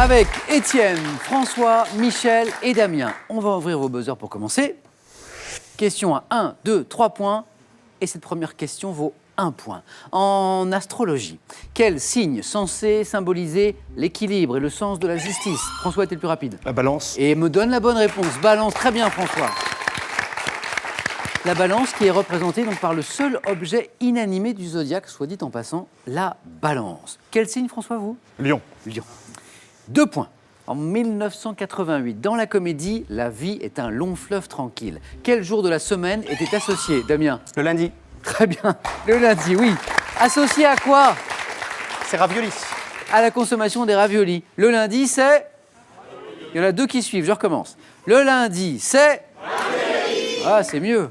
avec Étienne, François, Michel et Damien. On va ouvrir vos buzzers pour commencer. Question à 1, 2, 3 points. Et cette première question vaut 1 point. En astrologie, quel signe censé symboliser l'équilibre et le sens de la justice? François était le plus rapide. La balance. Et me donne la bonne réponse. Balance, très bien François. La balance qui est représentée donc par le seul objet inanimé du zodiaque, soit dit en passant, la balance. Quel signe François, vous? Lion. Lion. 2 points. En 1988, dans la comédie La vie est un long fleuve tranquille, quel jour de la semaine était associé, Damien? Le lundi. Très bien, le lundi, oui. Associé à quoi? C'est ravioli. À la consommation des raviolis. Le lundi, c'est... Il y en a 2 qui suivent, je recommence. Le lundi, c'est... Ah, c'est mieux.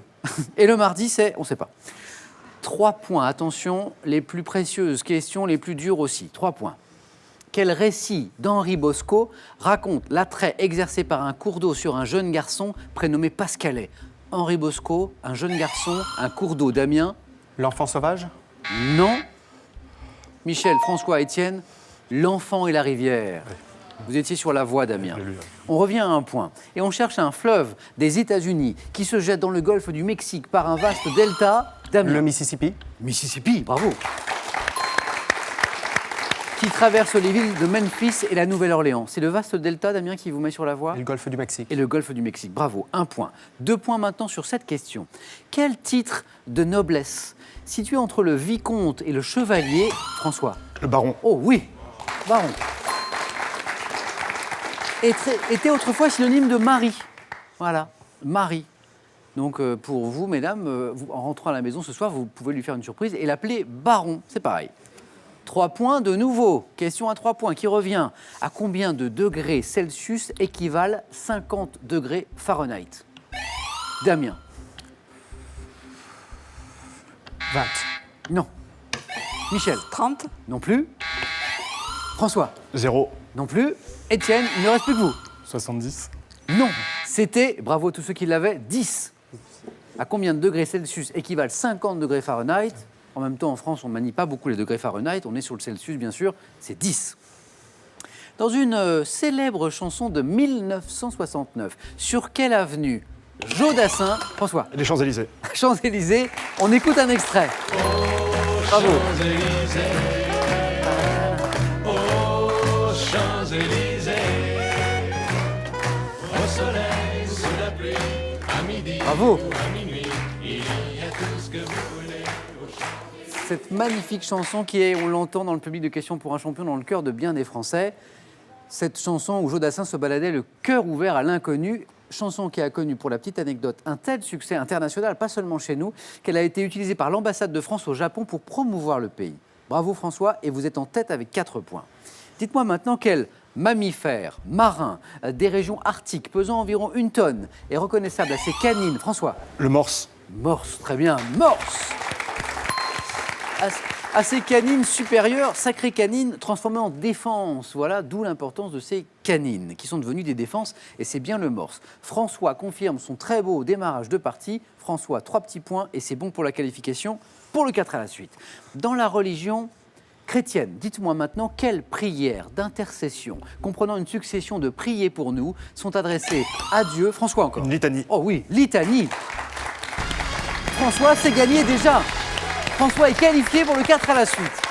Et le mardi, c'est... On ne sait pas. 3 points, attention, les plus précieuses questions, les plus dures aussi. 3 points. Quel récit d'Henri Bosco raconte l'attrait exercé par un cours d'eau sur un jeune garçon prénommé Pascalet? Henri Bosco, un jeune garçon, un cours d'eau. Damien? L'enfant sauvage. Non. Michel, François, Étienne? L'enfant et la rivière. Oui. Vous étiez sur la voie, Damien. On revient à 1 point. Et on cherche un fleuve des États-Unis qui se jette dans le golfe du Mexique par un vaste delta. Damien? Le Mississippi. Mississippi, bravo. Qui traverse les villes de Memphis et la Nouvelle-Orléans. C'est le vaste delta, Damien, qui vous met sur la voie? Et le golfe du Mexique. Et le golfe du Mexique, bravo. 1 point. 2 points maintenant sur cette question. Quel titre de noblesse situé entre le vicomte et le chevalier, François? Le baron. Oh oui, baron. Était autrefois synonyme de mari. Voilà, mari. Donc pour vous, mesdames, en rentrant à la maison ce soir, vous pouvez lui faire une surprise et l'appeler baron. C'est pareil. 3 points de nouveau. Question à 3 points qui revient. À combien de degrés Celsius équivalent 50 degrés Fahrenheit? Damien? 20. Non. Michel? 30. Non plus. François? 0. Non plus. Étienne, il ne reste plus que vous. 70. Non. C'était, bravo à tous ceux qui l'avaient, 10. À combien de degrés Celsius équivalent 50 degrés Fahrenheit? En même temps, en France, on ne manie pas beaucoup les degrés Fahrenheit. On est sur le Celsius, bien sûr. C'est 10. Dans une célèbre chanson de 1969, sur quelle avenue Jodassin... François? Les Champs-Élysées. Champs-Élysées. On écoute un extrait. Bravo. Champs-Élysées. Oh, Champs-Élysées. Au soleil, sous la pluie, à midi, Bravo. à minuit, il y a tout ce que vous voulez. Cette magnifique chanson qui est, on l'entend dans le public de Questions pour un champion, dans le cœur de bien des Français. Cette chanson où Jodassin se baladait le cœur ouvert à l'inconnu. Chanson qui a connu, pour la petite anecdote, un tel succès international, pas seulement chez nous, qu'elle a été utilisée par l'ambassade de France au Japon pour promouvoir le pays. Bravo François, et vous êtes en tête avec 4 points. Dites-moi maintenant quel mammifère marin des régions arctiques pesant environ 1 tonne est reconnaissable à ses canines. François? Le morse. Morse, très bien, morse. À ses canines supérieures, sacrées canines transformées en défense. Voilà, d'où l'importance de ces canines, qui sont devenues des défenses, et c'est bien le morse. François confirme son très beau démarrage de partie. François, 3 petits points, et c'est bon pour la qualification, pour le 4 à la suite. Dans la religion chrétienne, dites-moi maintenant quelles prières d'intercession, comprenant une succession de prier pour nous, sont adressées à Dieu. François encore. Une litanie. Oh oui, litanie. François, c'est gagné déjà. François est qualifié pour le 4 à la suite.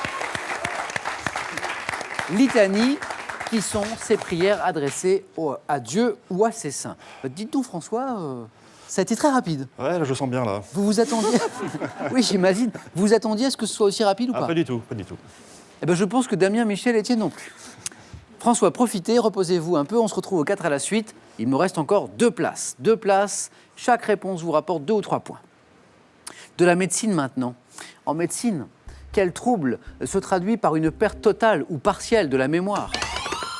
Litanie, qui sont ces prières adressées à Dieu ou à ses saints. Dites donc François, ça a été très rapide. Ouais, là, je sens bien, là. Vous vous attendiez Oui, j'imagine. Vous vous attendiez à ce que ce soit aussi rapide ou pas? Pas du tout, pas du tout. Eh ben, je pense que Damien, Michel et Étienne non plus. François, profitez, reposez-vous un peu. On se retrouve au 4 à la suite. Il me reste encore 2 places. 2 places. Chaque réponse vous rapporte 2 ou 3 points. De la médecine maintenant. En médecine, quel trouble se traduit par une perte totale ou partielle de la mémoire?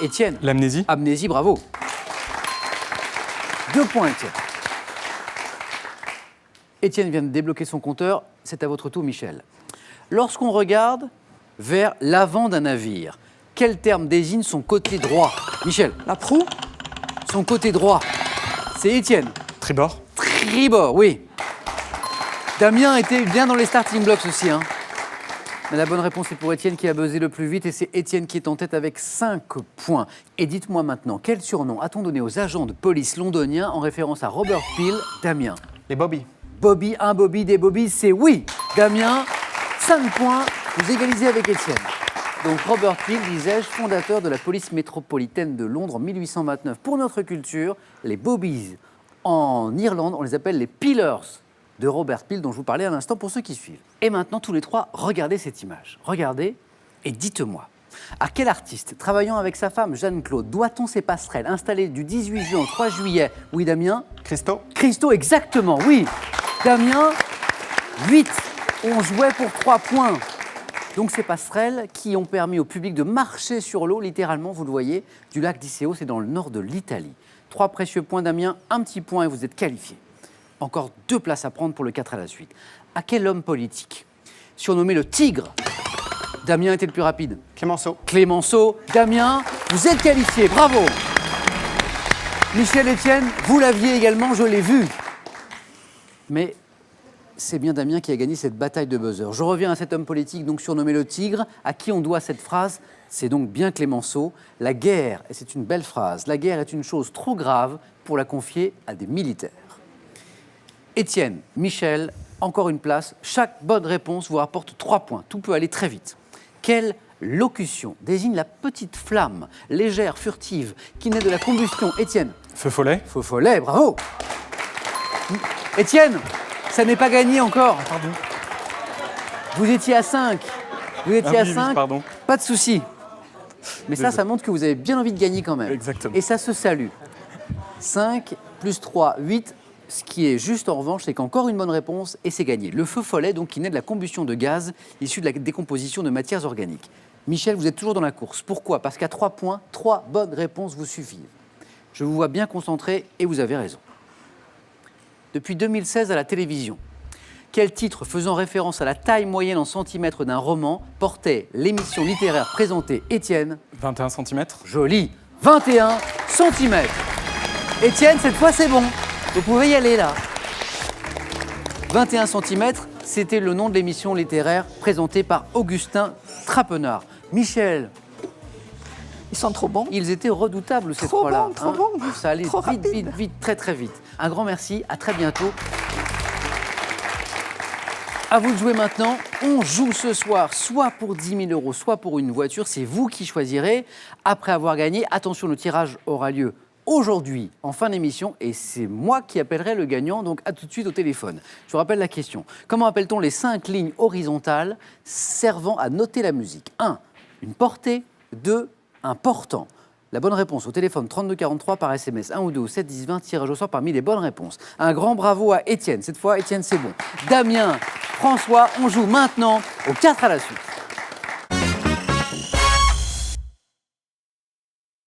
Étienne? L'amnésie. Amnésie, bravo. 2 points, Étienne. Étienne vient de débloquer son compteur. C'est à votre tour, Michel. Lorsqu'on regarde vers l'avant d'un navire, quel terme désigne son côté droit? Michel? La proue. Son côté droit. C'est Étienne. Tribord. Tribord, oui. Damien était bien dans les starting blocks aussi. Hein. Mais la bonne réponse est pour Étienne qui a buzzé le plus vite et c'est Étienne qui est en tête avec 5 points. Et dites-moi maintenant, quel surnom a-t-on donné aux agents de police londoniens en référence à Robert Peel? Damien. Les Bobby. Bobby, un Bobby, des Bobby, c'est oui. Damien, 5 points, vous égalisez avec Étienne. Donc Robert Peel, disais-je, fondateur de la police métropolitaine de Londres en 1829. Pour notre culture, les Bobbies en Irlande, on les appelle les Peelers de Robert Peel, dont je vous parlais à l'instant pour ceux qui suivent. Et maintenant, tous les trois, regardez cette image. Regardez et dites-moi, à quel artiste, travaillant avec sa femme Jeanne-Claude, doit-on ces passerelles installées du 18 juin au 3 juillet? Oui, Damien? Christo. Christo, exactement, oui. Damien, 8. On jouait pour 3 points. Donc ces passerelles qui ont permis au public de marcher sur l'eau, littéralement, vous le voyez, du lac d'Iseo, c'est dans le nord de l'Italie. 3 précieux points, Damien, un petit point et vous êtes qualifié. Encore 2 places à prendre pour le 4 à la suite. À quel homme politique, surnommé le Tigre, Damien était le plus rapide? Clémenceau. Clémenceau. Damien, vous êtes qualifié, bravo. Michel, Étienne, vous l'aviez également, je l'ai vu. Mais c'est bien Damien qui a gagné cette bataille de buzzer. Je reviens à cet homme politique, donc surnommé le Tigre, à qui on doit cette phrase. C'est donc bien Clémenceau. La guerre, et c'est une belle phrase, la guerre est une chose trop grave pour la confier à des militaires. Étienne, Michel, encore une place. Chaque bonne réponse vous rapporte 3 points. Tout peut aller très vite. Quelle locution désigne la petite flamme, légère, furtive, qui naît de la combustion? Étienne. Feu follet. Feu follet, bravo. Étienne, ça n'est pas gagné encore. Pardon. Vous étiez à 5. Vous étiez Ah à oui, 5. pardon. Pas de souci. Mais Désolé. ça montre que vous avez bien envie de gagner quand même. Exactement. Et ça se salue. 5 plus 3, 8. Ce qui est juste en revanche, c'est qu'encore une bonne réponse et c'est gagné. Le feu follet, donc, qui naît de la combustion de gaz issu de la décomposition de matières organiques. Michel, vous êtes toujours dans la course. Pourquoi? Parce qu'à 3 points, 3 bonnes réponses vous suffisent. Je vous vois bien concentré et vous avez raison. Depuis 2016 à la télévision, quel titre faisant référence à la taille moyenne en centimètres d'un roman portait l'émission littéraire présentée? Étienne? 21 cm. Joli, 21 cm. Étienne, cette fois c'est bon. Vous pouvez y aller là. 21 cm, c'était le nom de l'émission littéraire présentée par Augustin Trapenard. Michel, Ils sont trop bons. ils étaient redoutables ces Trop trois-là. bons, trop bons. Ça allait Trop vite, rapide. vite, vite, très très vite. Un grand merci, à très bientôt. À vous de jouer maintenant. On joue ce soir soit pour 10 000 €, soit pour une voiture. C'est vous qui choisirez. Après avoir gagné, attention, le tirage aura lieu aujourd'hui, en fin d'émission, et c'est moi qui appellerai le gagnant, donc à tout de suite au téléphone. Je vous rappelle la question. Comment appelle-t-on les 5 lignes horizontales servant à noter la musique? 1. Une portée. 2. Un portant. La bonne réponse au téléphone 3243 par SMS 1 ou 2 ou 7 10 20, tirage au sort parmi les bonnes réponses. Un grand bravo à Étienne. Cette fois, Étienne, c'est bon. Damien, François, on joue maintenant au 4 à la suite.